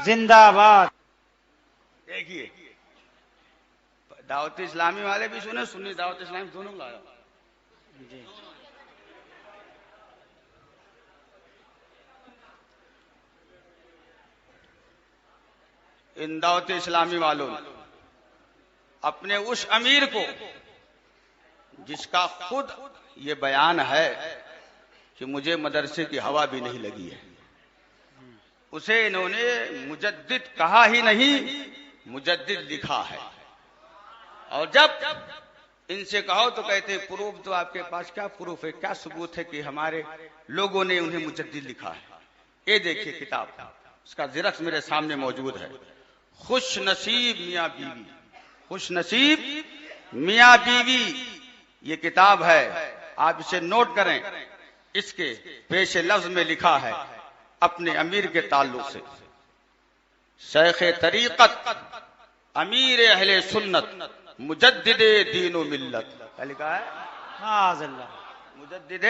زندہ باد. دیکھیے دعوت اسلامی والے بھی سنے، سنی دعوت اسلامی دونوں لایا. جی ان دعوت اسلامی والوں نے اپنے اس امیر کو، جس کا خود یہ بیان ہے کہ مجھے مدرسے کی ہوا بھی نہیں لگی ہے، اسے انہوں نے مجدد کہا ہی نہیں، مجدد لکھا ہے. اور جب ان سے کہو تو کہتے پروف تو آپ کے پاس کیا پروف ہے، کیا ثبوت ہے کہ ہمارے لوگوں نے انہیں مجدد لکھا ہے. یہ دیکھیے کتاب، اس کا زیرکس میرے سامنے موجود ہے. خوش نصیب میاں بیوی، خوش نصیب میاں بیوی یہ کتاب ہے. آپ اسے نوٹ کریں. اس کے پیش لفظ میں لکھا ہے اپنے امیر کے تعلق سے، شیخ طریقت، امیر اہل سنت، مجدد دین و ملت. کیا لکھا ہے؟ معاذ اللہ. مجدد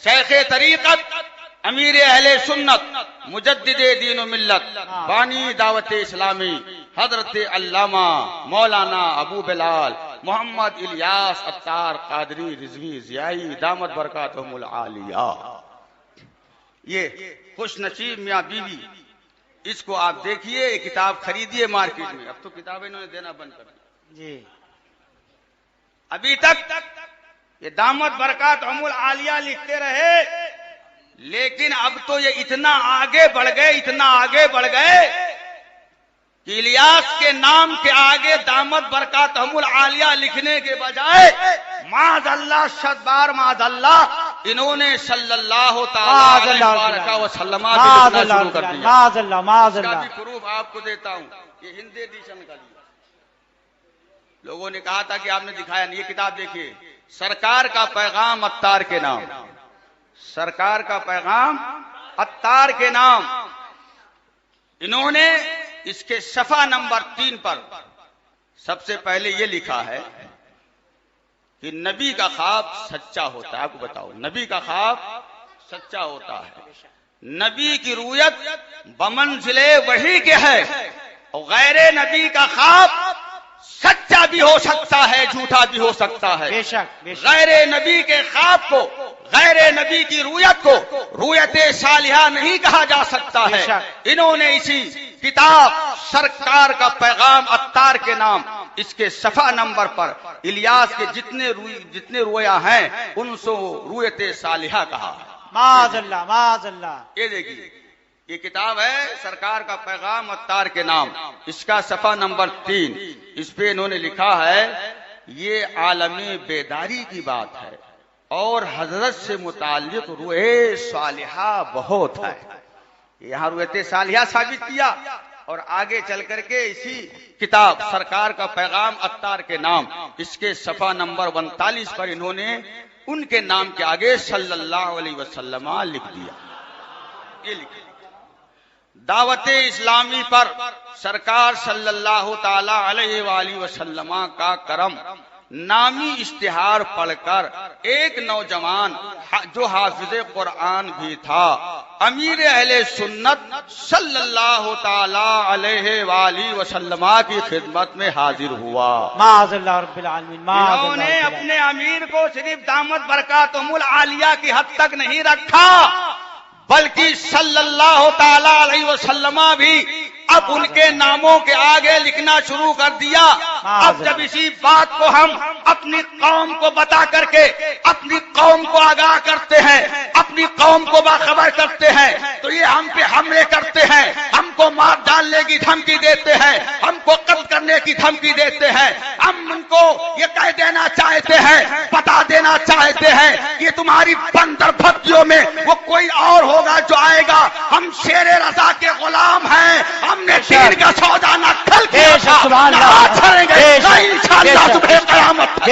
شیخ طریقت، امیر اہل سنت، مجدد دین و ملت، بانی دعوت اسلامی، حضرت علامہ مولانا ابو بلال محمد الیاس عطار قادری رضوی ضیائی دامت برکاتہم العالیہ. یہ خوش نصیب میاں بیوی، اس کو آپ دیکھیے. یہ کتاب خریدیے مارکیٹ میں. اب تو کتابیں انہوں نے دینا بند کر دی. جی ابھی تک یہ دامت برکاتہم العالیہ لکھتے رہے، لیکن اب تو یہ اتنا آگے بڑھ گئے، اتنا آگے بڑھ گئے کہ الیاس کے نام کے آگے دامت برکاتہم العالیہ لکھنے کے بجائے معاذ اللہ، شد بار معاذ اللہ، انہوں نے صلی اللہ تعالی علیہ وسلم لکھنا شروع کر دیا. معاذ اللہ معاذ اس کا اللہ. بھی پروف آپ کو دیتا ہوں. یہ ہندی ایڈیشن کا لیا. لوگوں نے کہا تھا کہ آپ نے دکھایا نہیں. یہ کتاب دیکھیے، سرکار کا پیغام عطار کے نام، سرکار کا پیغام عطار کے نام. انہوں نے اس کے صفحہ نمبر 3 پر سب سے پہلے یہ لکھا ہے کہ نبی کا خواب سچا ہوتا ہے. آپ کو بتاؤ، نبی کا خواب سچا ہوتا ہے. نبی کی رؤیت بمنزل وحی کے ہے، اور غیر نبی کا خواب سچا بھی ہو سکتا ہے، جھوٹا بھی ہو سکتا ہے. بے شک بے شک. غیر نبی کے خواب کو، غیر نبی کی رؤیت کو رؤیت صالحہ نہیں کہا جا سکتا ہے. انہوں نے اسی کتاب سرکار کا پیغام عطار کے نام، اس کے صفحہ نمبر پر الیاس کے جتنے رویا ہیں ان سے رؤیت صالحہ کہا. معاذ اللہ معاذ اللہ. یہ دیکھیے، یہ کتاب ہے سرکار کا پیغام عطار کے نام، اس کا صفحہ نمبر 3. اس پہ انہوں نے لکھا ہے یہ عالمی بیداری کی بات ہے اور حضرت سے متعلق روح صالحہ بہت ہے. یہاں روحت صالحہ ثابت کیا، اور آگے چل کر کے اسی کتاب سرکار کا پیغام عطار کے نام، اس کے صفحہ نمبر 39 پر انہوں نے ان کے نام کے آگے صلی اللہ علیہ وسلم لکھ دیا. یہ لکھ دعوت اسلامی پر سرکار صلی اللہ تعالی علیہ وآلہ وسلم کا کرم نامی اشتہار پڑھ کر ایک نوجوان جو حافظ قرآن بھی تھا، امیر اہل سنت صلی اللہ تعالی علیہ وآلہ وسلم کی خدمت میں حاضر ہوا. معاذ اللہ رب العالمین. معاذ انہوں اللہ نے رب اپنے امیر کو صرف دامت برکاتہم العالیہ کی حد تک نہیں رکھا، بلکہ صلی اللہ تعالی علیہ وسلم بھی اب ان کے ناموں کے آگے لکھنا شروع کر دیا. اب جب اسی بات کو ہم اپنی قوم کو بتا کر کے اپنی قوم کو آگاہ کرتے ہیں، اپنی قوم کو باخبر کرتے ہیں، تو یہ ہم پہ حملے کرتے ہیں، ہم کو مار ڈالنے کی دھمکی دیتے ہیں، ہم کو قتل کرنے کی دھمکی دیتے ہیں. ہم ان کو یہ کہہ دینا چاہتے ہیں، بتا دینا چاہتے ہیں کہ تمہاری بندر بھتیوں میں وہ کوئی اور ہوگا جو آئے گا. ہم شیر رضا کے غلام ہیں، ہم نے دین کا سودا نہ کھل کے سبحان اللہ. چھڑیں گے، انشاءاللہ تمہیں قیامت